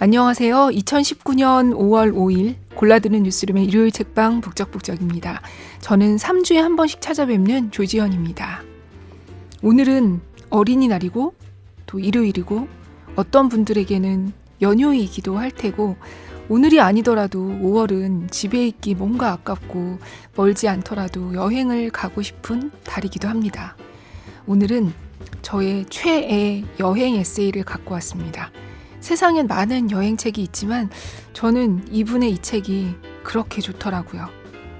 안녕하세요. 2019년 5월 5일 골라드는 뉴스룸의 일요일 책방 북적북적입니다. 저는 3주에 한 번씩 찾아뵙는 조지현입니다. 오늘은 어린이날이고 또 일요일이고 어떤 분들에게는 연휴이기도 할 테고 오늘이 아니더라도 5월은 집에 있기 뭔가 아깝고 멀지 않더라도 여행을 가고 싶은 달이기도 합니다. 오늘은 저의 최애 여행 에세이를 갖고 왔습니다. 세상엔 많은 여행책이 있지만 저는 이분의 이 책이 그렇게 좋더라고요.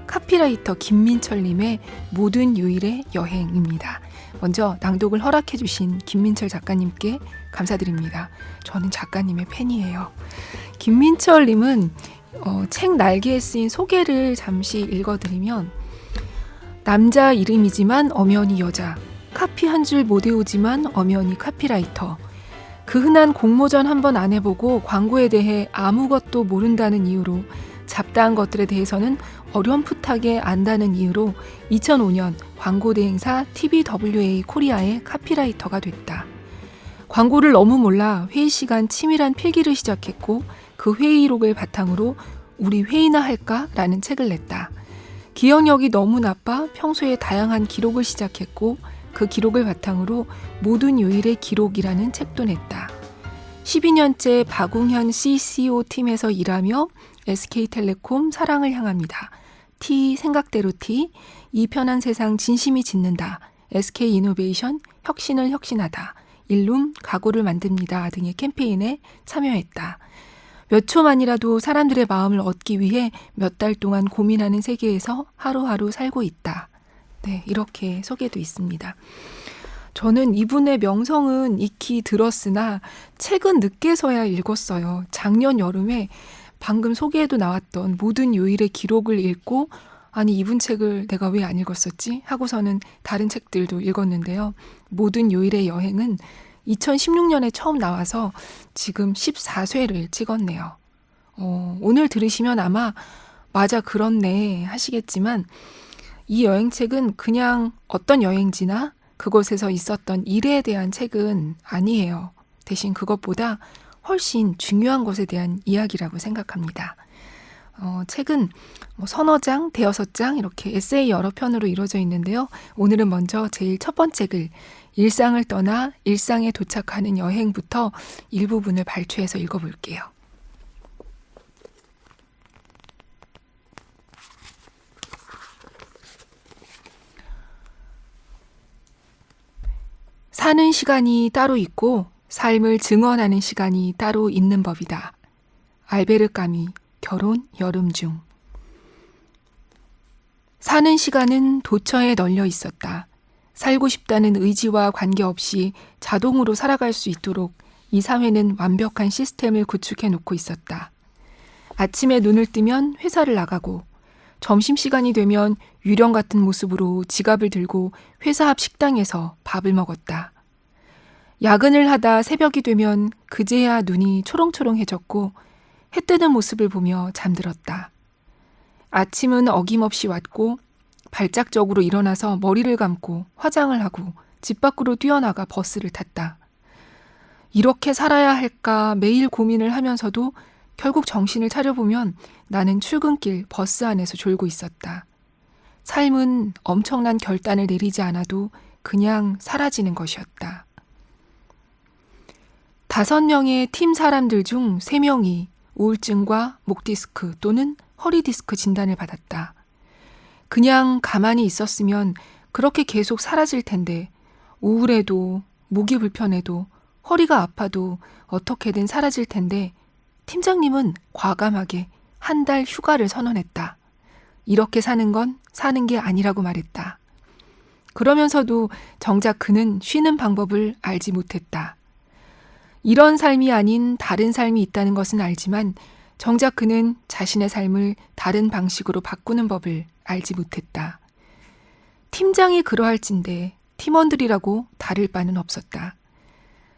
카피라이터 김민철님의 모든 요일의 여행입니다. 먼저 낭독을 허락해 주신 김민철 작가님께 감사드립니다. 저는 작가님의 팬이에요. 김민철님은 책 날개에 쓰인 소개를 잠시 읽어드리면 남자 이름이지만 엄연히 여자, 카피 한 줄 못 외우지만 엄연히 카피라이터, 그 흔한 공모전 한번 안 해보고 광고에 대해 아무것도 모른다는 이유로 잡다한 것들에 대해서는 어렴풋하게 안다는 이유로 2005년 광고 대행사 TBWA 코리아의 카피라이터가 됐다. 광고를 너무 몰라 회의 시간 치밀한 필기를 시작했고 그 회의록을 바탕으로 우리 회의나 할까? 라는 책을 냈다. 기억력이 너무 나빠 평소에 다양한 기록을 시작했고 그 기록을 바탕으로 모든 요일의 기록이라는 책도 냈다. 12년째 박웅현 CCO 팀에서 일하며 SK텔레콤 사랑을 향합니다. T 생각대로 T, 이 편한 세상 진심이 짓는다. SK이노베이션 혁신을 혁신하다. 일룸 가구를 만듭니다 등의 캠페인에 참여했다. 몇 초만이라도 사람들의 마음을 얻기 위해 몇 달 동안 고민하는 세계에서 하루하루 살고 있다. 네, 이렇게 소개도 있습니다. 저는 이분의 명성은 익히 들었으나 책은 늦게서야 읽었어요. 작년 여름에 방금 소개에도 나왔던 모든 요일의 기록을 읽고 아니 이분 책을 내가 왜 안 읽었었지? 하고서는 다른 책들도 읽었는데요. 모든 요일의 여행은 2016년에 처음 나와서 지금 14쇄를 찍었네요. 오늘 들으시면 아마 맞아 그렇네 하시겠지만 이 여행책은 그냥 어떤 여행지나 그곳에서 있었던 일에 대한 책은 아니에요. 대신 그것보다 훨씬 중요한 것에 대한 이야기라고 생각합니다. 책은 서너 장, 대여섯 장 이렇게 에세이 여러 편으로 이루어져 있는데요. 오늘은 먼저 제일 첫 번째 글, 일상을 떠나 일상에 도착하는 여행부터 일부분을 발췌해서 읽어볼게요. 사는 시간이 따로 있고 삶을 증언하는 시간이 따로 있는 법이다. 알베르 까미, 결혼 여름 중. 사는 시간은 도처에 널려 있었다. 살고 싶다는 의지와 관계없이 자동으로 살아갈 수 있도록 이 사회는 완벽한 시스템을 구축해 놓고 있었다. 아침에 눈을 뜨면 회사를 나가고 점심시간이 되면 유령 같은 모습으로 지갑을 들고 회사 앞 식당에서 밥을 먹었다. 야근을 하다 새벽이 되면 그제야 눈이 초롱초롱해졌고 해 뜨는 모습을 보며 잠들었다. 아침은 어김없이 왔고 발작적으로 일어나서 머리를 감고 화장을 하고 집 밖으로 뛰어나가 버스를 탔다. 이렇게 살아야 할까 매일 고민을 하면서도 결국 정신을 차려보면 나는 출근길 버스 안에서 졸고 있었다. 삶은 엄청난 결단을 내리지 않아도 그냥 사라지는 것이었다. 5명의 팀 사람들 중 3명이 우울증과 목 디스크 또는 허리 디스크 진단을 받았다. 그냥 가만히 있었으면 그렇게 계속 사라질 텐데 우울해도 목이 불편해도 허리가 아파도 어떻게든 사라질 텐데 팀장님은 과감하게 한 달 휴가를 선언했다. 이렇게 사는 건 사는 게 아니라고 말했다. 그러면서도 정작 그는 쉬는 방법을 알지 못했다. 이런 삶이 아닌 다른 삶이 있다는 것은 알지만 정작 그는 자신의 삶을 다른 방식으로 바꾸는 법을 알지 못했다. 팀장이 그러할진데 팀원들이라고 다를 바는 없었다.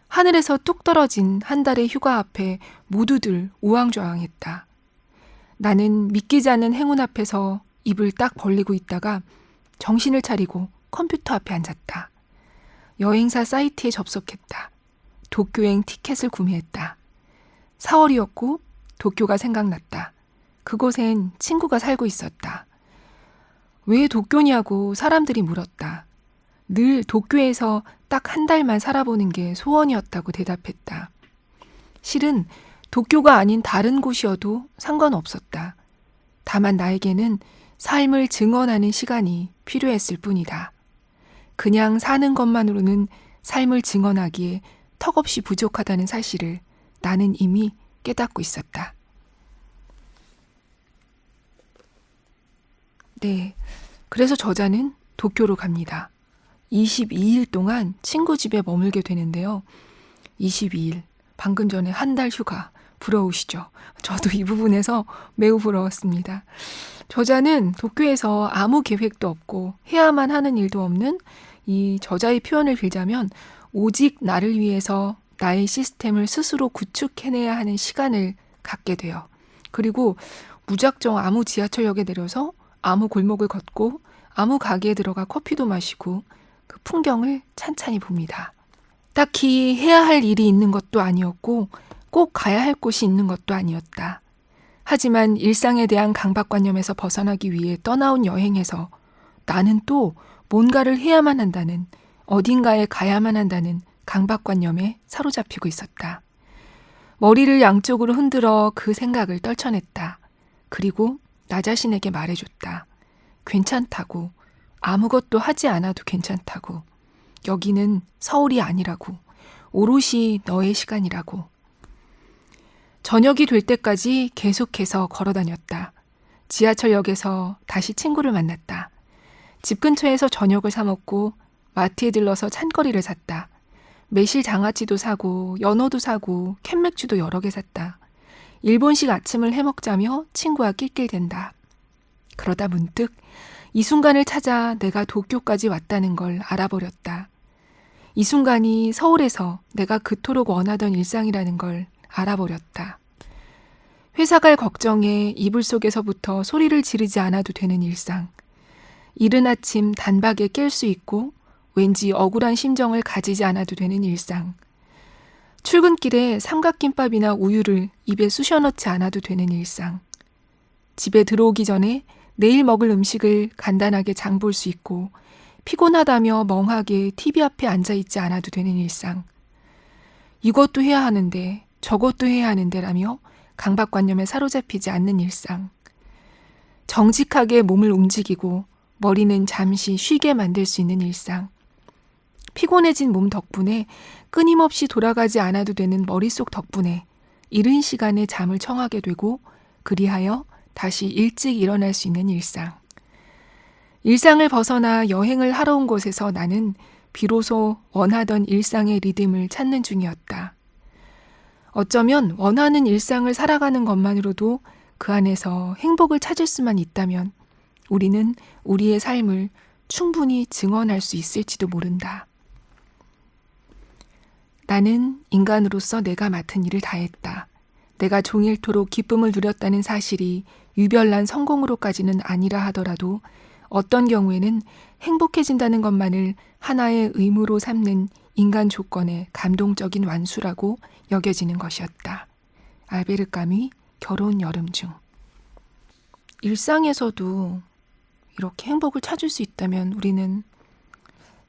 하늘에서 뚝 떨어진 한 달의 휴가 앞에 모두들 우왕좌왕했다. 나는 믿기지 않는 행운 앞에서 입을 딱 벌리고 있다가 정신을 차리고 컴퓨터 앞에 앉았다. 여행사 사이트에 접속했다. 도쿄행 티켓을 구매했다. 4월이었고 도쿄가 생각났다. 그곳엔 친구가 살고 있었다. 왜 도쿄냐고 사람들이 물었다. 늘 도쿄에서 딱 한 달만 살아보는 게 소원이었다고 대답했다. 실은 도쿄가 아닌 다른 곳이어도 상관없었다. 다만 나에게는 삶을 증언하는 시간이 필요했을 뿐이다. 그냥 사는 것만으로는 삶을 증언하기에 턱없이 부족하다는 사실을 나는 이미 깨닫고 있었다. 네, 그래서 저자는 도쿄로 갑니다. 22일 동안 친구 집에 머물게 되는데요. 22일, 방금 전에 한 달 휴가, 부러우시죠? 저도 이 부분에서 매우 부러웠습니다. 저자는 도쿄에서 아무 계획도 없고 해야만 하는 일도 없는 이 저자의 표현을 빌자면 오직 나를 위해서 나의 시스템을 스스로 구축해내야 하는 시간을 갖게 돼요. 그리고 무작정 아무 지하철역에 내려서 아무 골목을 걷고 아무 가게에 들어가 커피도 마시고 그 풍경을 찬찬히 봅니다. 딱히 해야 할 일이 있는 것도 아니었고 꼭 가야 할 곳이 있는 것도 아니었다. 하지만 일상에 대한 강박관념에서 벗어나기 위해 떠나온 여행에서 나는 또 뭔가를 해야만 한다는, 어딘가에 가야만 한다는 강박관념에 사로잡히고 있었다. 머리를 양쪽으로 흔들어 그 생각을 떨쳐냈다. 그리고 나 자신에게 말해줬다. 괜찮다고. 아무것도 하지 않아도 괜찮다고. 여기는 서울이 아니라고. 오롯이 너의 시간이라고. 저녁이 될 때까지 계속해서 걸어다녔다. 지하철역에서 다시 친구를 만났다. 집 근처에서 저녁을 사 먹고 마트에 들러서 찬거리를 샀다. 매실 장아찌도 사고 연어도 사고 캔맥주도 여러 개 샀다. 일본식 아침을 해먹자며 친구와 낄낄댄다. 그러다 문득 이 순간을 찾아 내가 도쿄까지 왔다는 걸 알아버렸다. 이 순간이 서울에서 내가 그토록 원하던 일상이라는 걸 알아버렸다. 회사 갈 걱정에 이불 속에서부터 소리를 지르지 않아도 되는 일상. 이른 아침 단박에 깰 수 있고 왠지 억울한 심정을 가지지 않아도 되는 일상. 출근길에 삼각김밥이나 우유를 입에 쑤셔 넣지 않아도 되는 일상. 집에 들어오기 전에 내일 먹을 음식을 간단하게 장 볼 수 있고 피곤하다며 멍하게 TV 앞에 앉아있지 않아도 되는 일상. 이것도 해야 하는데 저것도 해야 하는데라며 강박관념에 사로잡히지 않는 일상. 정직하게 몸을 움직이고 머리는 잠시 쉬게 만들 수 있는 일상. 피곤해진 몸 덕분에 끊임없이 돌아가지 않아도 되는 머릿속 덕분에 이른 시간에 잠을 청하게 되고 그리하여 다시 일찍 일어날 수 있는 일상. 일상을 벗어나 여행을 하러 온 곳에서 나는 비로소 원하던 일상의 리듬을 찾는 중이었다. 어쩌면 원하는 일상을 살아가는 것만으로도 그 안에서 행복을 찾을 수만 있다면 우리는 우리의 삶을 충분히 증언할 수 있을지도 모른다. 나는 인간으로서 내가 맡은 일을 다했다. 내가 종일토록 기쁨을 누렸다는 사실이 유별난 성공으로까지는 아니라 하더라도 어떤 경우에는 행복해진다는 것만을 하나의 의무로 삼는 인간 조건의 감동적인 완수라고 여겨지는 것이었다. 알베르 까뮈 결혼 여름 중. 일상에서도 이렇게 행복을 찾을 수 있다면 우리는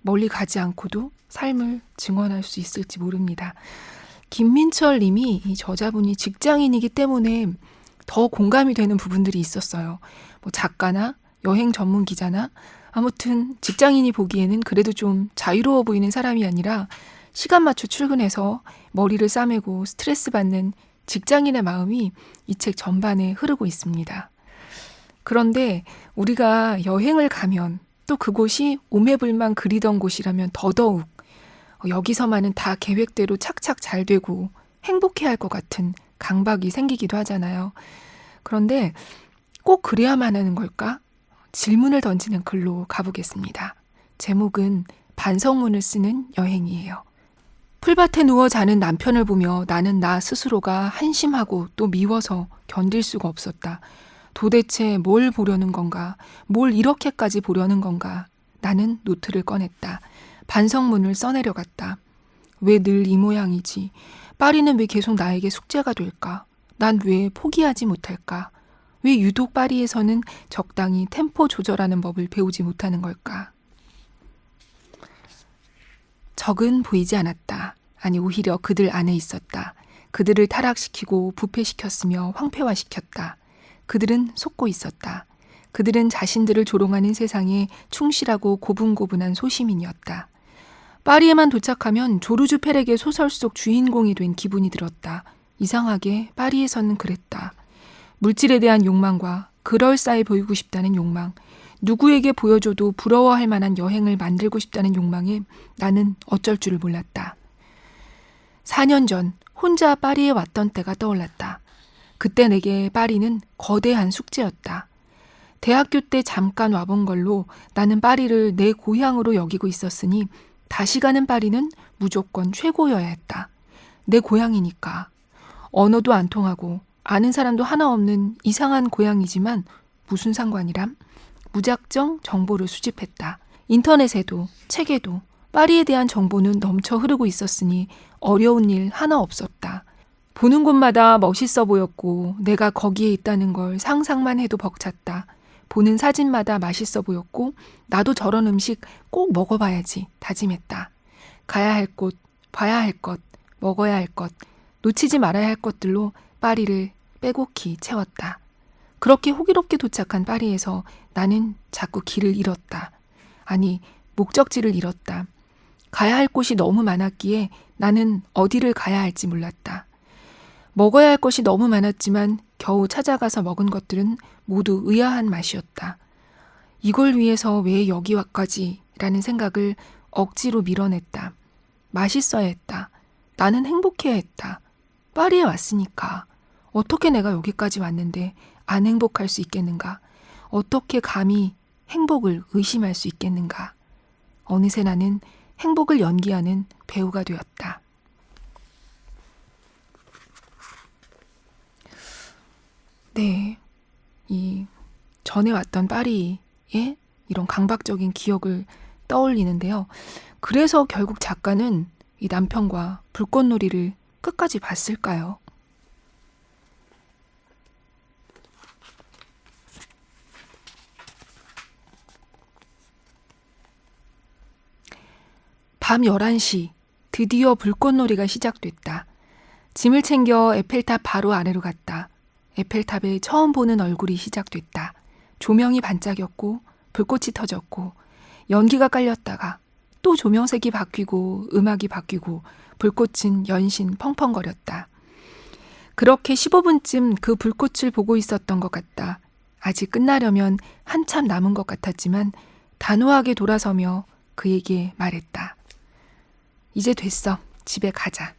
멀리 가지 않고도 삶을 증언할 수 있을지 모릅니다. 김민철 님이 이 저자분이 직장인이기 때문에 더 공감이 되는 부분들이 있었어요. 뭐 작가나 여행 전문 기자나 아무튼 직장인이 보기에는 그래도 좀 자유로워 보이는 사람이 아니라 시간 맞춰 출근해서 머리를 싸매고 스트레스 받는 직장인의 마음이 이 책 전반에 흐르고 있습니다. 그런데 우리가 여행을 가면 또 그곳이 오매불만 그리던 곳이라면 더더욱 여기서만은 다 계획대로 착착 잘 되고 행복해야 할 것 같은 강박이 생기기도 하잖아요. 그런데 꼭 그래야만 하는 걸까? 질문을 던지는 글로 가보겠습니다. 제목은 반성문을 쓰는 여행이에요. 풀밭에 누워 자는 남편을 보며 나는 나 스스로가 한심하고 또 미워서 견딜 수가 없었다. 도대체 뭘 보려는 건가? 뭘 이렇게까지 보려는 건가? 나는 노트를 꺼냈다. 반성문을 써내려갔다. 왜 늘 이 모양이지? 파리는 왜 계속 나에게 숙제가 될까? 난 왜 포기하지 못할까? 왜 유독 파리에서는 적당히 템포 조절하는 법을 배우지 못하는 걸까? 적은 보이지 않았다. 아니, 오히려 그들 안에 있었다. 그들을 타락시키고 부패시켰으며 황폐화시켰다. 그들은 속고 있었다. 그들은 자신들을 조롱하는 세상에 충실하고 고분고분한 소시민이었다. 파리에만 도착하면 조르주 페렉의 소설 속 주인공이 된 기분이 들었다. 이상하게 파리에서는 그랬다. 물질에 대한 욕망과 그럴싸해 보이고 싶다는 욕망, 누구에게 보여줘도 부러워할 만한 여행을 만들고 싶다는 욕망에 나는 어쩔 줄을 몰랐다. 4년 전 혼자 파리에 왔던 때가 떠올랐다. 그때 내게 파리는 거대한 숙제였다. 대학교 때 잠깐 와본 걸로 나는 파리를 내 고향으로 여기고 있었으니 다시 가는 파리는 무조건 최고여야 했다. 내 고향이니까. 언어도 안 통하고 아는 사람도 하나 없는 이상한 고향이지만 무슨 상관이람? 무작정 정보를 수집했다. 인터넷에도 책에도 파리에 대한 정보는 넘쳐 흐르고 있었으니 어려운 일 하나 없었다. 보는 곳마다 멋있어 보였고 내가 거기에 있다는 걸 상상만 해도 벅찼다. 보는 사진마다 맛있어 보였고 나도 저런 음식 꼭 먹어봐야지 다짐했다. 가야 할 곳, 봐야 할 것, 먹어야 할 것, 놓치지 말아야 할 것들로 파리를 빼곡히 채웠다. 그렇게 호기롭게 도착한 파리에서 나는 자꾸 길을 잃었다. 아니, 목적지를 잃었다. 가야 할 곳이 너무 많았기에 나는 어디를 가야 할지 몰랐다. 먹어야 할 것이 너무 많았지만 겨우 찾아가서 먹은 것들은 모두 의아한 맛이었다. 이걸 위해서 왜 여기까지 라는 생각을 억지로 밀어냈다. 맛있어야 했다. 나는 행복해야 했다. 파리에 왔으니까. 어떻게 내가 여기까지 왔는데 안 행복할 수 있겠는가? 어떻게 감히 행복을 의심할 수 있겠는가? 어느새 나는 행복을 연기하는 배우가 되었다. 네, 이 전에 왔던 파리의 이런 강박적인 기억을 떠올리는데요. 그래서 결국 작가는 이 남편과 불꽃놀이를 끝까지 봤을까요? 밤 11시, 드디어 불꽃놀이가 시작됐다. 짐을 챙겨 에펠탑 바로 아래로 갔다. 에펠탑에 처음 보는 얼굴이 시작됐다. 조명이 반짝였고 불꽃이 터졌고 연기가 깔렸다가 또 조명색이 바뀌고 음악이 바뀌고 불꽃은 연신 펑펑거렸다. 그렇게 15분쯤 그 불꽃을 보고 있었던 것 같다. 아직 끝나려면 한참 남은 것 같았지만 단호하게 돌아서며 그에게 말했다. 이제 됐어. 집에 가자.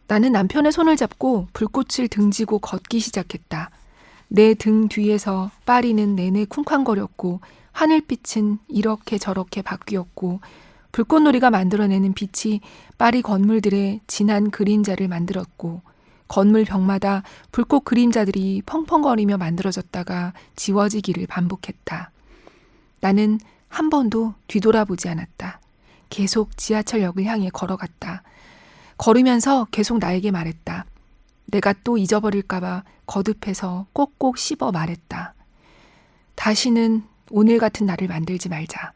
나는 남편의 손을 잡고 불꽃을 등지고 걷기 시작했다. 내 등 뒤에서 파리는 내내 쿵쾅거렸고 하늘빛은 이렇게 저렇게 바뀌었고 불꽃놀이가 만들어내는 빛이 파리 건물들의 진한 그림자를 만들었고 건물 벽마다 불꽃 그림자들이 펑펑거리며 만들어졌다가 지워지기를 반복했다. 나는 한 번도 뒤돌아보지 않았다. 계속 지하철역을 향해 걸어갔다. 걸으면서 계속 나에게 말했다. 내가 또 잊어버릴까봐 거듭해서 꼭꼭 씹어 말했다. 다시는 오늘 같은 날을 만들지 말자.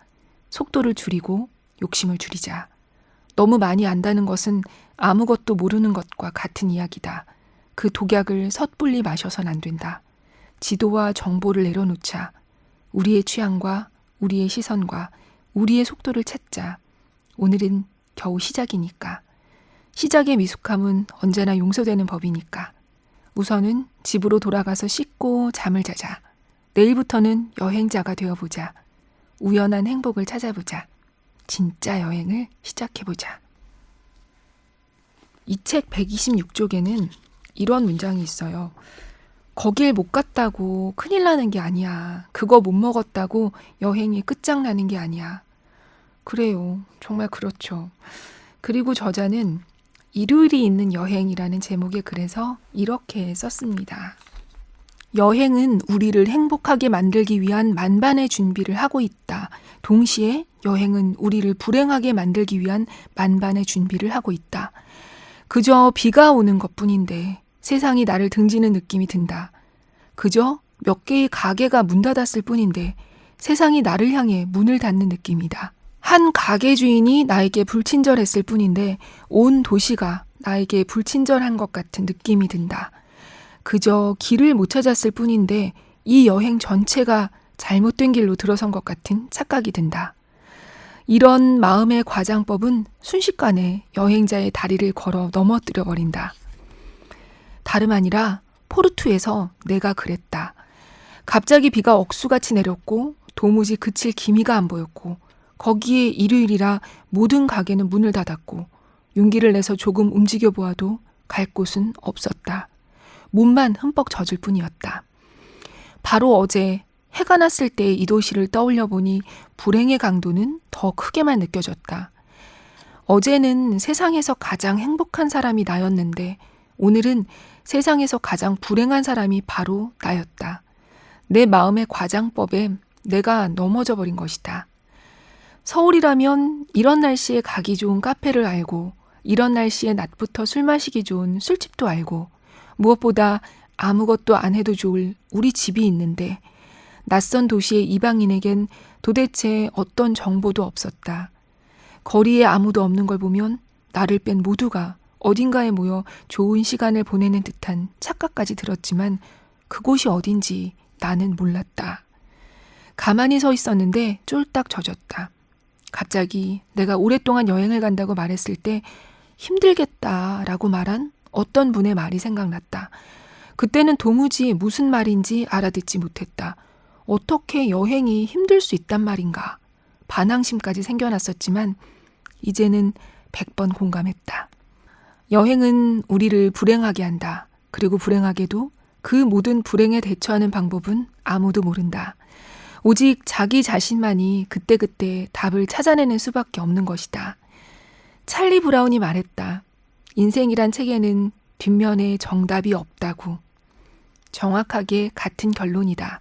속도를 줄이고 욕심을 줄이자. 너무 많이 안다는 것은 아무것도 모르는 것과 같은 이야기다. 그 독약을 섣불리 마셔선 안 된다. 지도와 정보를 내려놓자. 우리의 취향과 우리의 시선과 우리의 속도를 찾자. 오늘은 겨우 시작이니까. 시작의 미숙함은 언제나 용서되는 법이니까. 우선은 집으로 돌아가서 씻고 잠을 자자. 내일부터는 여행자가 되어보자. 우연한 행복을 찾아보자. 진짜 여행을 시작해보자. 이 책 126쪽에는 이런 문장이 있어요. 거길 못 갔다고 큰일 나는 게 아니야. 그거 못 먹었다고 여행이 끝장나는 게 아니야. 그래요. 정말 그렇죠. 그리고 저자는 일요일이 있는 여행이라는 제목의 글에서 이렇게 썼습니다. 여행은 우리를 행복하게 만들기 위한 만반의 준비를 하고 있다. 동시에 여행은 우리를 불행하게 만들기 위한 만반의 준비를 하고 있다. 그저 비가 오는 것뿐인데 세상이 나를 등지는 느낌이 든다. 그저 몇 개의 가게가 문 닫았을 뿐인데 세상이 나를 향해 문을 닫는 느낌이다. 한 가게 주인이 나에게 불친절했을 뿐인데 온 도시가 나에게 불친절한 것 같은 느낌이 든다. 그저 길을 못 찾았을 뿐인데 이 여행 전체가 잘못된 길로 들어선 것 같은 착각이 든다. 이런 마음의 과장법은 순식간에 여행자의 다리를 걸어 넘어뜨려 버린다. 다름 아니라 포르투에서 내가 그랬다. 갑자기 비가 억수같이 내렸고 도무지 그칠 기미가 안 보였고 거기에 일요일이라 모든 가게는 문을 닫았고 용기를 내서 조금 움직여 보아도 갈 곳은 없었다. 몸만 흠뻑 젖을 뿐이었다. 바로 어제 해가 났을 때 이 도시를 떠올려 보니 불행의 강도는 더 크게만 느껴졌다. 어제는 세상에서 가장 행복한 사람이 나였는데 오늘은 세상에서 가장 불행한 사람이 바로 나였다. 내 마음의 과장법에 내가 넘어져 버린 것이다. 서울이라면 이런 날씨에 가기 좋은 카페를 알고 이런 날씨에 낮부터 술 마시기 좋은 술집도 알고 무엇보다 아무것도 안 해도 좋을 우리 집이 있는데 낯선 도시의 이방인에겐 도대체 어떤 정보도 없었다. 거리에 아무도 없는 걸 보면 나를 뺀 모두가 어딘가에 모여 좋은 시간을 보내는 듯한 착각까지 들었지만 그곳이 어딘지 나는 몰랐다. 가만히 서 있었는데 쫄딱 젖었다. 갑자기 내가 오랫동안 여행을 간다고 말했을 때 힘들겠다라고 말한 어떤 분의 말이 생각났다. 그때는 도무지 무슨 말인지 알아듣지 못했다. 어떻게 여행이 힘들 수 있단 말인가. 반항심까지 생겨났었지만 이제는 100번 공감했다. 여행은 우리를 불행하게 한다. 그리고 불행하게도 그 모든 불행에 대처하는 방법은 아무도 모른다. 오직 자기 자신만이 그때그때 답을 찾아내는 수밖에 없는 것이다. 찰리 브라운이 말했다. 인생이란 책에는 뒷면에 정답이 없다고. 정확하게 같은 결론이다.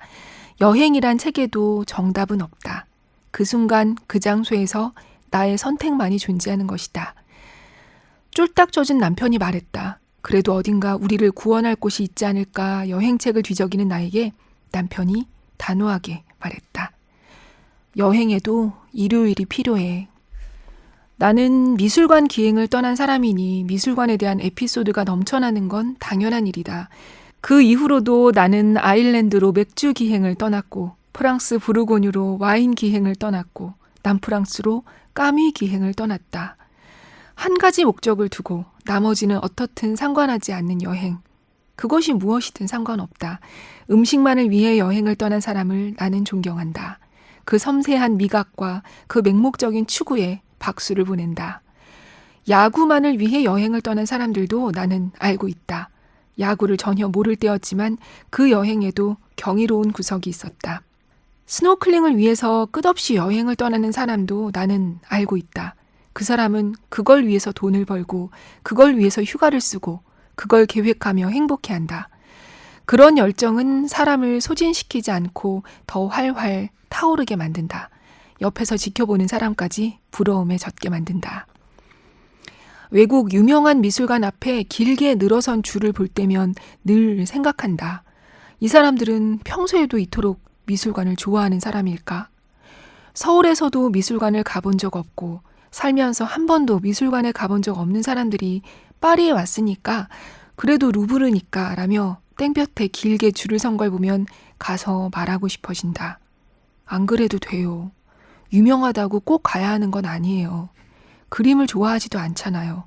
여행이란 책에도 정답은 없다. 그 순간 그 장소에서 나의 선택만이 존재하는 것이다. 쫄딱 젖은 남편이 말했다. 그래도 어딘가 우리를 구원할 곳이 있지 않을까 여행책을 뒤적이는 나에게 남편이 단호하게 말했다. 여행에도 일요일이 필요해. 나는 미술관 기행을 떠난 사람이니 미술관에 대한 에피소드가 넘쳐나는 건 당연한 일이다. 그 이후로도 나는 아일랜드로 맥주 기행을 떠났고 프랑스 부르고뉴로 와인 기행을 떠났고 남프랑스로 까미 기행을 떠났다. 한 가지 목적을 두고 나머지는 어떻든 상관하지 않는 여행. 그것이 무엇이든 상관없다. 음식만을 위해 여행을 떠난 사람을 나는 존경한다. 그 섬세한 미각과 그 맹목적인 추구에 박수를 보낸다. 야구만을 위해 여행을 떠난 사람들도 나는 알고 있다. 야구를 전혀 모를 때였지만 그 여행에도 경이로운 구석이 있었다. 스노클링을 위해서 끝없이 여행을 떠나는 사람도 나는 알고 있다. 그 사람은 그걸 위해서 돈을 벌고 그걸 위해서 휴가를 쓰고 그걸 계획하며 행복해한다. 그런 열정은 사람을 소진시키지 않고 더 활활 타오르게 만든다. 옆에서 지켜보는 사람까지 부러움에 젖게 만든다. 외국 유명한 미술관 앞에 길게 늘어선 줄을 볼 때면 늘 생각한다. 이 사람들은 평소에도 이토록 미술관을 좋아하는 사람일까? 서울에서도 미술관을 가본 적 없고 살면서 한 번도 미술관에 가본 적 없는 사람들이 파리에 왔으니까 그래도 루브르니까 라며 땡볕에 길게 줄을 선 걸 보면 가서 말하고 싶어진다. 안 그래도 돼요. 유명하다고 꼭 가야 하는 건 아니에요. 그림을 좋아하지도 않잖아요.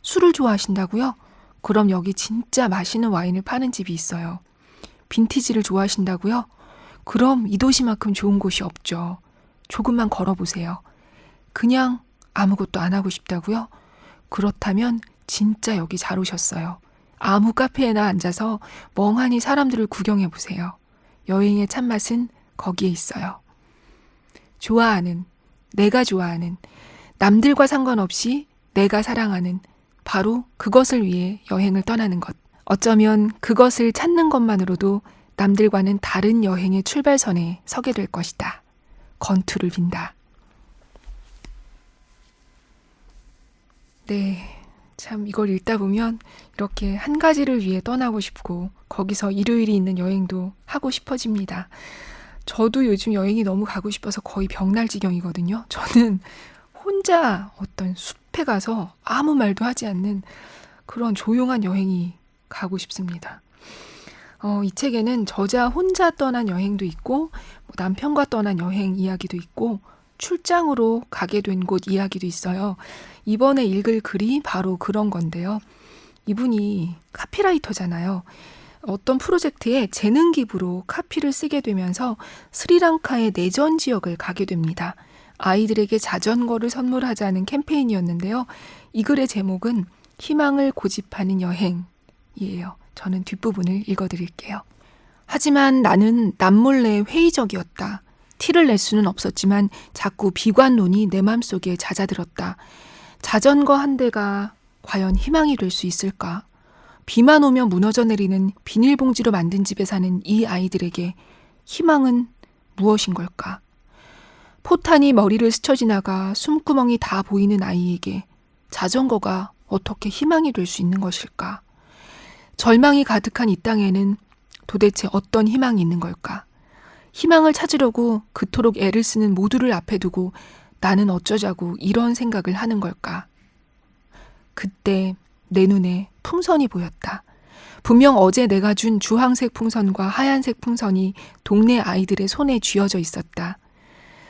술을 좋아하신다고요? 그럼 여기 진짜 맛있는 와인을 파는 집이 있어요. 빈티지를 좋아하신다고요? 그럼 이 도시만큼 좋은 곳이 없죠. 조금만 걸어보세요. 그냥 아무것도 안 하고 싶다고요? 그렇다면 진짜 여기 잘 오셨어요. 아무 카페에나 앉아서 멍하니 사람들을 구경해보세요. 여행의 참맛은 거기에 있어요. 좋아하는, 내가 좋아하는, 남들과 상관없이 내가 사랑하는 바로 그것을 위해 여행을 떠나는 것. 어쩌면 그것을 찾는 것만으로도 남들과는 다른 여행의 출발선에 서게 될 것이다. 건투를 빈다. 네, 참 이걸 읽다 보면 이렇게 한 가지를 위해 떠나고 싶고 거기서 일요일이 있는 여행도 하고 싶어집니다. 저도 요즘 여행이 너무 가고 싶어서 거의 병날 지경이거든요. 저는 혼자 어떤 숲에 가서 아무 말도 하지 않는 그런 조용한 여행이 가고 싶습니다. 이 책에는 저자 혼자 떠난 여행도 있고 남편과 떠난 여행 이야기도 있고 출장으로 가게 된 곳 이야기도 있어요. 이번에 읽을 글이 바로 그런 건데요. 이분이 카피라이터잖아요. 어떤 프로젝트에 재능 기부로 카피를 쓰게 되면서 스리랑카의 내전 지역을 가게 됩니다. 아이들에게 자전거를 선물하자는 캠페인이었는데요. 이 글의 제목은 희망을 고집하는 여행이에요. 저는 뒷부분을 읽어드릴게요. 하지만 나는 남몰래 회의적이었다. 티를 낼 수는 없었지만 자꾸 비관론이 내 맘속에 잦아들었다. 자전거 한 대가 과연 희망이 될 수 있을까? 비만 오면 무너져 내리는 비닐봉지로 만든 집에 사는 이 아이들에게 희망은 무엇인 걸까? 포탄이 머리를 스쳐 지나가 숨구멍이 다 보이는 아이에게 자전거가 어떻게 희망이 될 수 있는 것일까? 절망이 가득한 이 땅에는 도대체 어떤 희망이 있는 걸까? 희망을 찾으려고 그토록 애를 쓰는 모두를 앞에 두고 나는 어쩌자고 이런 생각을 하는 걸까? 그때 내 눈에 풍선이 보였다. 분명 어제 내가 준 주황색 풍선과 하얀색 풍선이 동네 아이들의 손에 쥐어져 있었다.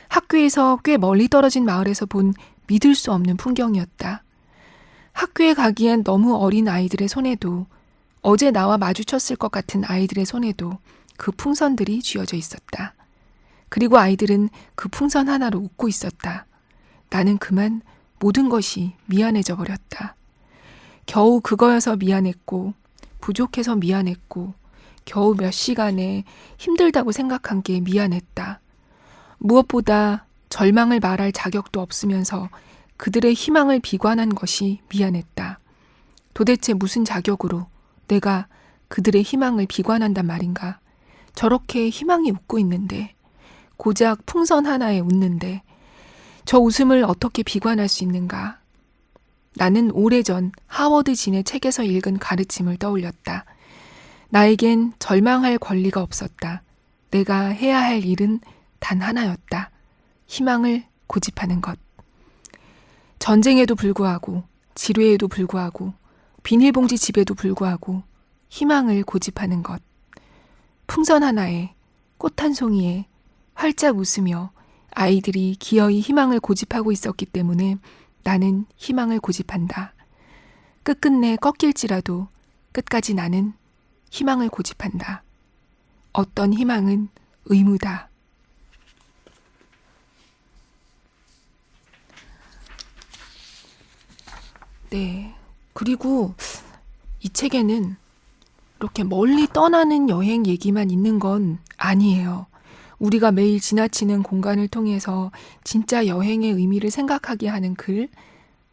학교에서 꽤 멀리 떨어진 마을에서 본 믿을 수 없는 풍경이었다. 학교에 가기엔 너무 어린 아이들의 손에도 어제 나와 마주쳤을 것 같은 아이들의 손에도 그 풍선들이 쥐어져 있었다. 그리고 아이들은 그 풍선 하나로 웃고 있었다. 나는 그만 모든 것이 미안해져 버렸다. 겨우 그거여서 미안했고 부족해서 미안했고 겨우 몇 시간에 힘들다고 생각한 게 미안했다. 무엇보다 절망을 말할 자격도 없으면서 그들의 희망을 비관한 것이 미안했다. 도대체 무슨 자격으로 내가 그들의 희망을 비관한단 말인가? 저렇게 희망이 웃고 있는데, 고작 풍선 하나에 웃는데 저 웃음을 어떻게 비관할 수 있는가? 나는 오래전 하워드 진의 책에서 읽은 가르침을 떠올렸다. 나에겐 절망할 권리가 없었다. 내가 해야 할 일은 단 하나였다. 희망을 고집하는 것. 전쟁에도 불구하고, 지뢰에도 불구하고, 비닐봉지 집에도 불구하고 희망을 고집하는 것. 풍선 하나에, 꽃 한 송이에 활짝 웃으며 아이들이 기어이 희망을 고집하고 있었기 때문에 나는 희망을 고집한다. 끝끝내 꺾일지라도 끝까지 나는 희망을 고집한다. 어떤 희망은 의무다. 네. 그리고 이 책에는 이렇게 멀리 떠나는 여행 얘기만 있는 건 아니에요. 우리가 매일 지나치는 공간을 통해서 진짜 여행의 의미를 생각하게 하는 글,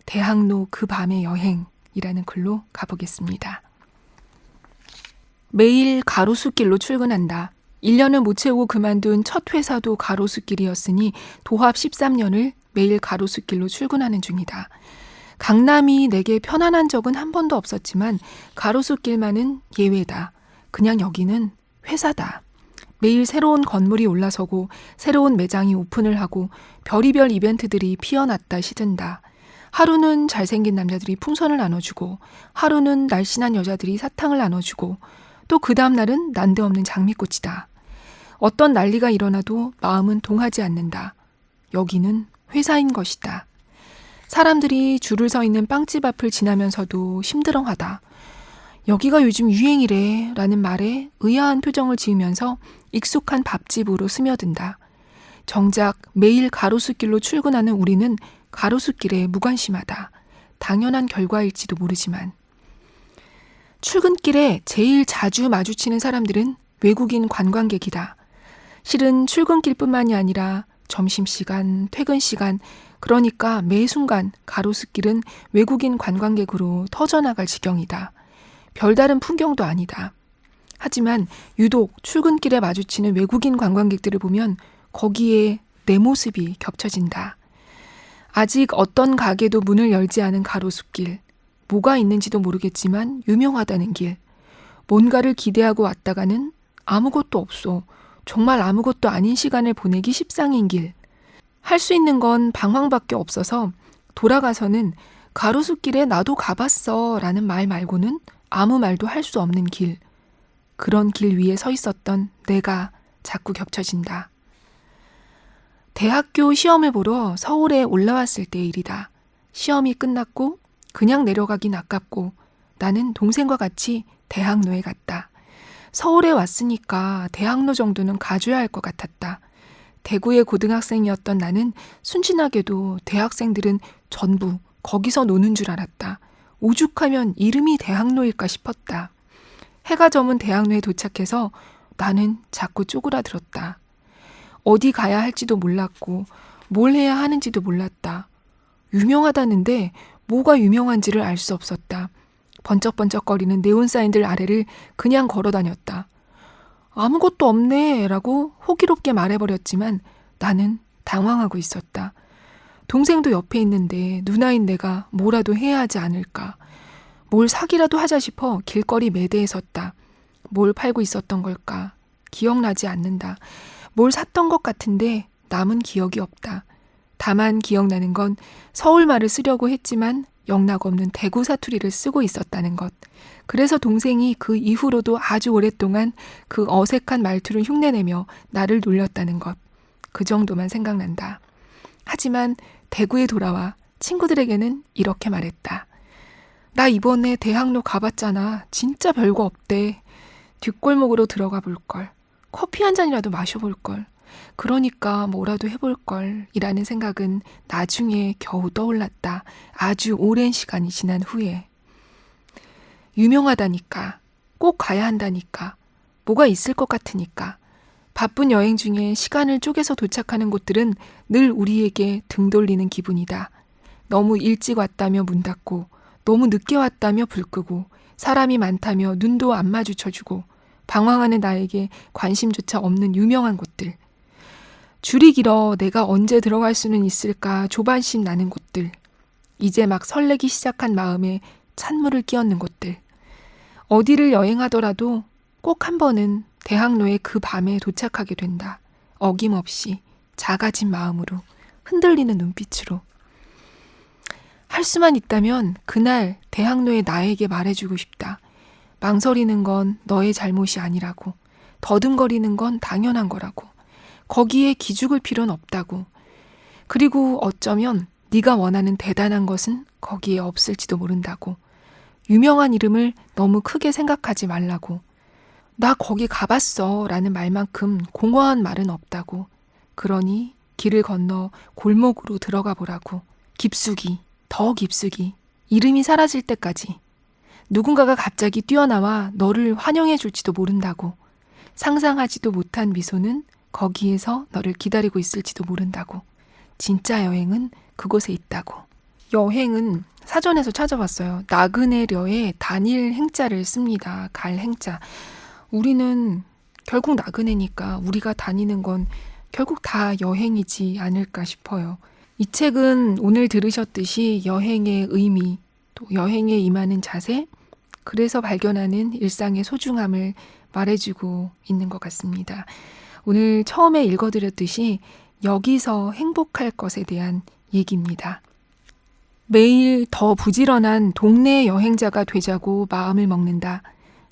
대학로 그 밤의 여행이라는 글로 가보겠습니다. 매일 가로수길로 출근한다. 1년을 못 채우고 그만둔 첫 회사도 가로수길이었으니 도합 13년을 매일 가로수길로 출근하는 중이다. 강남이 내게 편안한 적은 한 번도 없었지만 가로수길만은 예외다. 그냥 여기는 회사다. 매일 새로운 건물이 올라서고 새로운 매장이 오픈을 하고 별의별 이벤트들이 피어났다 시든다. 하루는 잘생긴 남자들이 풍선을 나눠주고 하루는 날씬한 여자들이 사탕을 나눠주고 또 그 다음 날은 난데없는 장미꽃이다. 어떤 난리가 일어나도 마음은 동하지 않는다. 여기는 회사인 것이다. 사람들이 줄을 서 있는 빵집 앞을 지나면서도 심드렁하다. 여기가 요즘 유행이래 라는 말에 의아한 표정을 지으면서 익숙한 밥집으로 스며든다. 정작 매일 가로수길로 출근하는 우리는 가로수길에 무관심하다. 당연한 결과일지도 모르지만. 출근길에 제일 자주 마주치는 사람들은 외국인 관광객이다. 실은 출근길뿐만이 아니라 점심시간, 퇴근시간, 그러니까 매 순간 가로수길은 외국인 관광객으로 터져나갈 지경이다. 별다른 풍경도 아니다. 하지만 유독 출근길에 마주치는 외국인 관광객들을 보면 거기에 내 모습이 겹쳐진다. 아직 어떤 가게도 문을 열지 않은 가로수길, 뭐가 있는지도 모르겠지만 유명하다는 길, 뭔가를 기대하고 왔다가는 아무것도 없어 정말 아무것도 아닌 시간을 보내기 십상인 길, 할 수 있는 건 방황밖에 없어서 돌아가서는 가로수길에 나도 가봤어 라는 말 말고는 아무 말도 할 수 없는 길, 그런 길 위에 서 있었던 내가 자꾸 겹쳐진다. 대학교 시험을 보러 서울에 올라왔을 때의 일이다. 시험이 끝났고 그냥 내려가긴 아깝고 나는 동생과 같이 대학로에 갔다. 서울에 왔으니까 대학로 정도는 가줘야 할 것 같았다. 대구의 고등학생이었던 나는 순진하게도 대학생들은 전부 거기서 노는 줄 알았다. 오죽하면 이름이 대학로일까 싶었다. 해가 저문 대학로에 도착해서 나는 자꾸 쪼그라들었다. 어디 가야 할지도 몰랐고 뭘 해야 하는지도 몰랐다. 유명하다는데 뭐가 유명한지를 알 수 없었다. 번쩍번쩍거리는 네온사인들 아래를 그냥 걸어다녔다. 아무것도 없네 라고 호기롭게 말해버렸지만 나는 당황하고 있었다. 동생도 옆에 있는데 누나인 내가 뭐라도 해야 하지 않을까. 뭘 사기라도 하자 싶어 길거리 매대에 섰다. 뭘 팔고 있었던 걸까? 기억나지 않는다. 뭘 샀던 것 같은데 남은 기억이 없다. 다만 기억나는 건 서울말을 쓰려고 했지만 영락없는 대구 사투리를 쓰고 있었다는 것. 그래서 동생이 그 이후로도 아주 오랫동안 그 어색한 말투를 흉내내며 나를 놀렸다는 것. 그 정도만 생각난다. 하지만 대구에 돌아와 친구들에게는 이렇게 말했다. 나 이번에 대학로 가봤잖아. 진짜 별거 없대. 뒷골목으로 들어가 볼걸. 커피 한 잔이라도 마셔볼걸. 그러니까 뭐라도 해볼걸 이라는 생각은 나중에 겨우 떠올랐다. 아주 오랜 시간이 지난 후에. 유명하다니까. 꼭 가야 한다니까. 뭐가 있을 것 같으니까. 바쁜 여행 중에 시간을 쪼개서 도착하는 곳들은 늘 우리에게 등 돌리는 기분이다. 너무 일찍 왔다며 문 닫고, 너무 늦게 왔다며 불 끄고, 사람이 많다며 눈도 안 마주쳐주고, 방황하는 나에게 관심조차 없는 유명한 곳들. 줄이 길어 내가 언제 들어갈 수는 있을까 조바심 나는 곳들. 이제 막 설레기 시작한 마음에 찬물을 끼얹는 곳들. 어디를 여행하더라도 꼭 한 번은 대학로에 그 밤에 도착하게 된다. 어김없이 작아진 마음으로, 흔들리는 눈빛으로. 할 수만 있다면 그날 대학로의 나에게 말해주고 싶다. 망설이는 건 너의 잘못이 아니라고. 더듬거리는 건 당연한 거라고. 거기에 기죽을 필요는 없다고. 그리고 어쩌면 네가 원하는 대단한 것은 거기에 없을지도 모른다고. 유명한 이름을 너무 크게 생각하지 말라고. 나 거기 가봤어 라는 말만큼 공허한 말은 없다고. 그러니 길을 건너 골목으로 들어가 보라고. 깊숙이, 더 깊숙이, 이름이 사라질 때까지. 누군가가 갑자기 뛰어나와 너를 환영해 줄지도 모른다고. 상상하지도 못한 미소는 거기에서 너를 기다리고 있을지도 모른다고. 진짜 여행은 그곳에 있다고. 여행은 사전에서 찾아봤어요. 나그네려에 단일 행자를 씁니다. 갈 행자. 우리는 결국 나그네니까 우리가 다니는 건 결국 다 여행이지 않을까 싶어요. 이 책은 오늘 들으셨듯이 여행의 의미, 또 여행에 임하는 자세, 그래서 발견하는 일상의 소중함을 말해주고 있는 것 같습니다. 오늘 처음에 읽어드렸듯이 여기서 행복할 것에 대한 얘기입니다. 매일 더 부지런한 동네 여행자가 되자고 마음을 먹는다.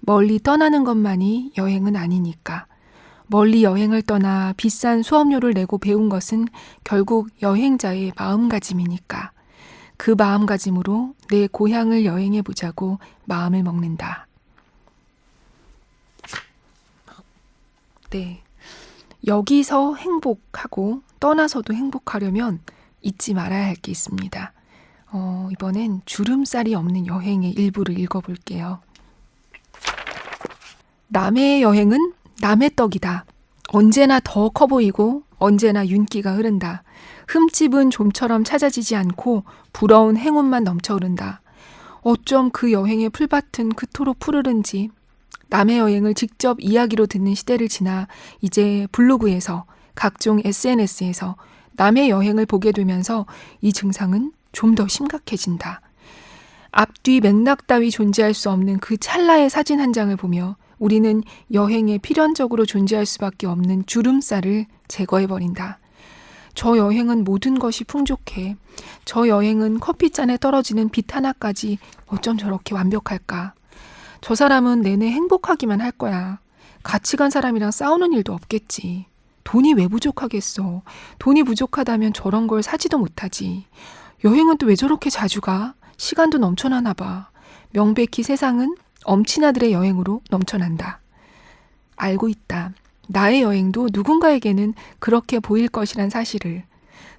멀리 떠나는 것만이 여행은 아니니까. 멀리 여행을 떠나 비싼 수업료를 내고 배운 것은 결국 여행자의 마음가짐이니까. 그 마음가짐으로 내 고향을 여행해보자고 마음을 먹는다. 네. 여기서 행복하고 떠나서도 행복하려면 잊지 말아야 할 게 있습니다. 이번엔 주름살이 없는 여행의 일부를 읽어볼게요. 남해의 여행은 남의 떡이다. 언제나 더 커 보이고 언제나 윤기가 흐른다. 흠집은 좀처럼 찾아지지 않고 부러운 행운만 넘쳐흐른다. 어쩜 그 여행의 풀밭은 그토록 푸르른지. 남의 여행을 직접 이야기로 듣는 시대를 지나 이제 블로그에서 각종 SNS에서 남의 여행을 보게 되면서 이 증상은 좀 더 심각해진다. 앞뒤 맥락 따위 존재할 수 없는 그 찰나의 사진 한 장을 보며 우리는 여행에 필연적으로 존재할 수밖에 없는 주름살을 제거해버린다. 저 여행은 모든 것이 풍족해. 저 여행은 커피잔에 떨어지는 빛 하나까지 어쩜 저렇게 완벽할까. 저 사람은 내내 행복하기만 할 거야. 같이 간 사람이랑 싸우는 일도 없겠지. 돈이 왜 부족하겠어. 돈이 부족하다면 저런 걸 사지도 못하지. 여행은 또 왜 저렇게 자주 가? 시간도 넘쳐나나 봐. 명백히 세상은 엄친아들의 여행으로 넘쳐난다. 알고 있다. 나의 여행도 누군가에게는 그렇게 보일 것이란 사실을.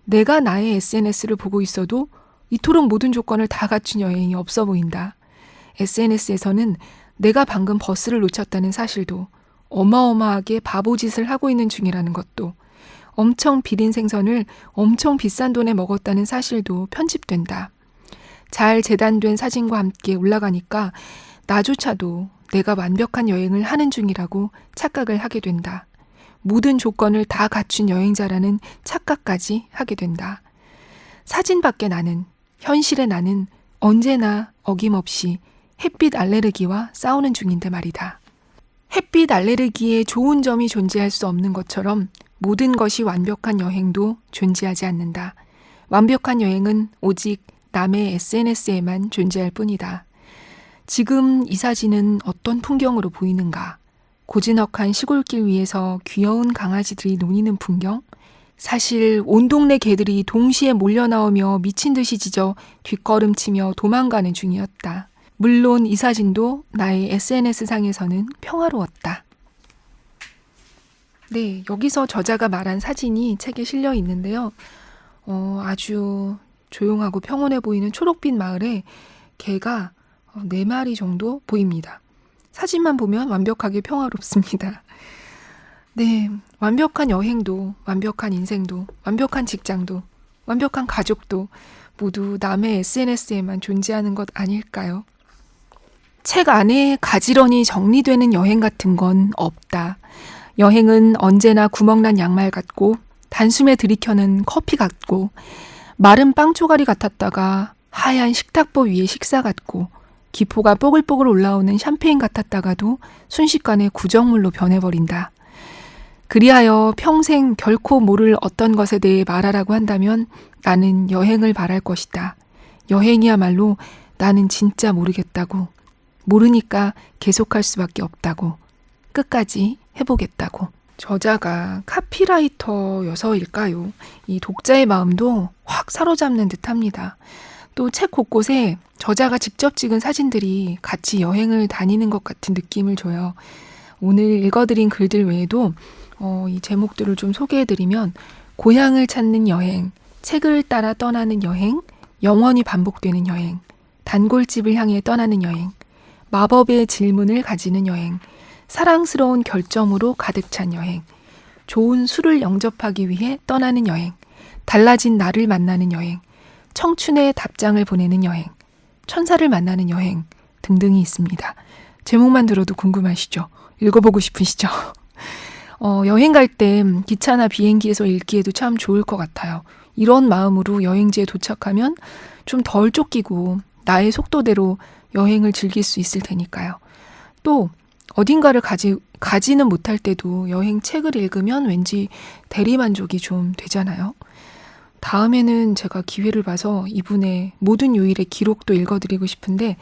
내가 나의 SNS를 보고 있어도 이토록 모든 조건을 다 갖춘 여행이 없어 보인다. SNS에서는 내가 방금 버스를 놓쳤다는 사실도, 어마어마하게 바보짓을 하고 있는 중이라는 것도, 엄청 비린 생선을 엄청 비싼 돈에 먹었다는 사실도 편집된다. 잘 재단된 사진과 함께 올라가니까 나조차도 내가 완벽한 여행을 하는 중이라고 착각을 하게 된다. 모든 조건을 다 갖춘 여행자라는 착각까지 하게 된다. 사진 밖의 나는, 현실의 나는 언제나 어김없이 햇빛 알레르기와 싸우는 중인데 말이다. 햇빛 알레르기에 좋은 점이 존재할 수 없는 것처럼 모든 것이 완벽한 여행도 존재하지 않는다. 완벽한 여행은 오직 남의 SNS에만 존재할 뿐이다. 지금 이 사진은 어떤 풍경으로 보이는가? 고즈넉한 시골길 위에서 귀여운 강아지들이 노니는 풍경? 사실 온 동네 개들이 동시에 몰려나오며 미친 듯이 짖어 뒷걸음치며 도망가는 중이었다. 물론 이 사진도 나의 SNS상에서는 평화로웠다. 네, 여기서 저자가 말한 사진이 책에 실려 있는데요. 아주 조용하고 평온해 보이는 초록빛 마을에 개가 4마리 정도 보입니다. 사진만 보면 완벽하게 평화롭습니다. 네, 완벽한 여행도, 완벽한 인생도, 완벽한 직장도, 완벽한 가족도 모두 남의 SNS에만 존재하는 것 아닐까요? 책 안에 가지런히 정리되는 여행 같은 건 없다. 여행은 언제나 구멍난 양말 같고 단숨에 들이켜는 커피 같고 마른 빵 조가리 같았다가 하얀 식탁보 위의 식사 같고 기포가 뽀글뽀글 올라오는 샴페인 같았다가도 순식간에 구정물로 변해버린다. 그리하여 평생 결코 모를 어떤 것에 대해 말하라고 한다면 나는 여행을 말할 것이다. 여행이야말로 나는 진짜 모르겠다고. 모르니까 계속할 수밖에 없다고. 끝까지 해보겠다고. 저자가 카피라이터여서일까요? 이 독자의 마음도 확 사로잡는 듯합니다. 또 책 곳곳에 저자가 직접 찍은 사진들이 같이 여행을 다니는 것 같은 느낌을 줘요. 오늘 읽어드린 글들 외에도 이 제목들을 좀 소개해드리면 고향을 찾는 여행, 책을 따라 떠나는 여행, 영원히 반복되는 여행, 단골집을 향해 떠나는 여행, 마법의 질문을 가지는 여행, 사랑스러운 결점으로 가득 찬 여행, 좋은 술을 영접하기 위해 떠나는 여행, 달라진 나를 만나는 여행, 청춘의 답장을 보내는 여행, 천사를 만나는 여행 등등이 있습니다. 제목만 들어도 궁금하시죠? 읽어보고 싶으시죠? 여행 갈 때 기차나 비행기에서 읽기에도 참 좋을 것 같아요. 이런 마음으로 여행지에 도착하면 좀 덜 쫓기고 나의 속도대로 여행을 즐길 수 있을 테니까요. 또 어딘가를 가지는 못할 때도 여행 책을 읽으면 왠지 대리만족이 좀 되잖아요. 다음에는 제가 기회를 봐서 이분의 모든 요일의 기록도 읽어드리고 싶은데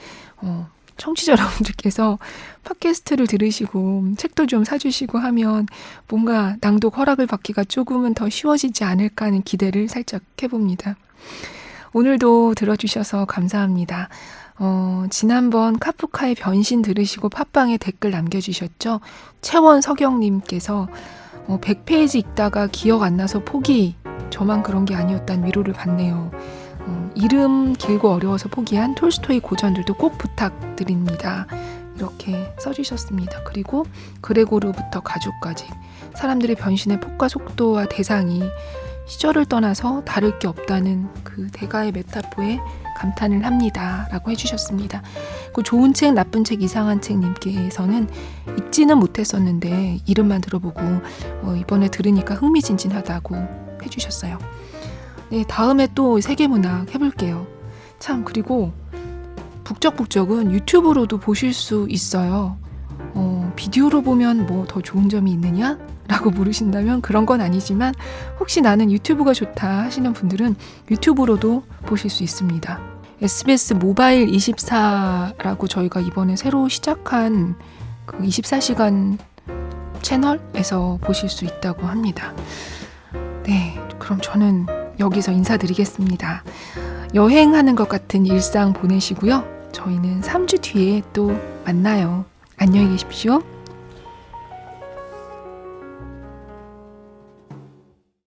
청취자 여러분들께서 팟캐스트를 들으시고 책도 좀 사주시고 하면 뭔가 낭독 허락을 받기가 조금은 더 쉬워지지 않을까 하는 기대를 살짝 해봅니다. 오늘도 들어주셔서 감사합니다. 지난번 카프카의 변신 들으시고 팟빵에 댓글 남겨주셨죠? 채원석영님께서 100페이지 읽다가 기억 안 나서 포기. 저만 그런 게 아니었단 위로를 받네요. 이름 길고 어려워서 포기한 톨스토이 고전들도 꼭 부탁드립니다. 이렇게 써주셨습니다. 그리고 그레고르부터 가죽까지 사람들의 변신의 폭과 속도와 대상이 시절을 떠나서 다를 게 없다는 그 대가의 메타포에 감탄을 합니다 라고 해주셨습니다. 그 좋은 책, 나쁜 책, 이상한 책 님께서는 읽지는 못했었는데 이름만 들어보고 이번에 들으니까 흥미진진하다고 해주셨어요. 네, 다음에 또 세계문학 해볼게요. 참, 그리고 북적북적은 유튜브로도 보실 수 있어요. 비디오로 보면 뭐 더 좋은 점이 있느냐? 라고 물으신다면 그런 건 아니지만 혹시 나는 유튜브가 좋다 하시는 분들은 유튜브로도 보실 수 있습니다. SBS 모바일 24라고 저희가 이번에 새로 시작한 그 24시간 채널에서 보실 수 있다고 합니다. 네, 그럼 저는 여기서 인사드리겠습니다. 여행하는 것 같은 일상 보내시고요. 저희는 3주 뒤에 또 만나요. 안녕히 계십시오.